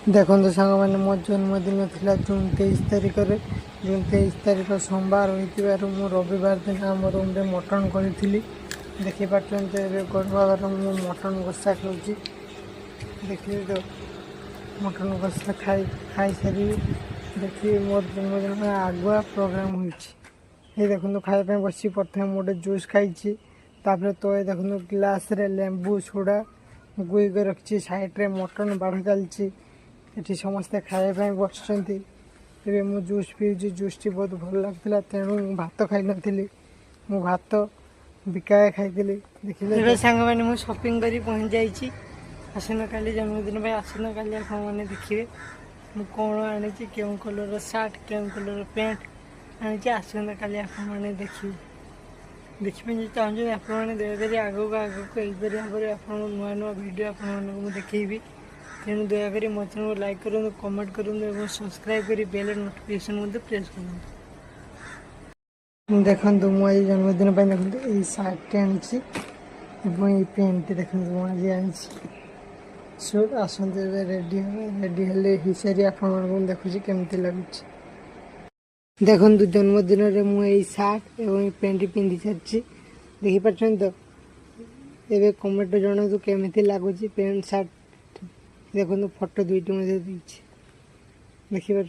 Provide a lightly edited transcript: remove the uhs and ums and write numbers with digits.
देखो सांग मैंने मो जन्मदिन था जून 23 तारिख में जून 23 तारिख सोमवार हो रविवार दिन आम रूम मटन करी देखिए गरम गरम मटन कषा खाऊँ देखिए तो मटन कषा खाई सारी देखिए मोर जन्मदिन आगुआ प्रोग्राम हो देखो खाया बस प्रथम गोटे जूस खाई तो ये देखो ग्लास रे लेंबू सोडा गुई रखी साइड्रे मटन बाढ़ चलती ये समस्ते खायापी बस मु जूस पीऊँ जूस टी बहुत भल लगता तेणु भात खाई नी मु भात बिकाए खाई देखिए सांग मैंने मुझे शॉपिंग कर पहुँच जाइए आसन का जन्मदिन आसन का मैंने देखिए मु कौन आनी क्यों कलर सार्ट क्यों कलर पैंट आनी आसन का मैंने देखिए देखिए चाहूँ आपने दयाकोरी आगक आगक यहीपरि भाव में आप नुआ नुआ भिड आपको देखी तेणु दयाकोरी मो चैनल लाइक करूँ कमेंट करूँ और सब्सक्राइब कर बेल नोटिफिकेशन प्रेस करूँ। देखो मुझे जन्मदिन देखते ये सार्ट आनी पेंट देखो मुझे आनी सुट आसते रेडी रेडी हेले हो सारी आप देखुची केमती लगुच देखो जन्मदिन में मुझे सार्ट और पेंट पिंधि सारी देखिपार तो ये कमेंट जनातु केमी लगुच पेंट सार्ट देखो फोटो दुईटी देखिपार।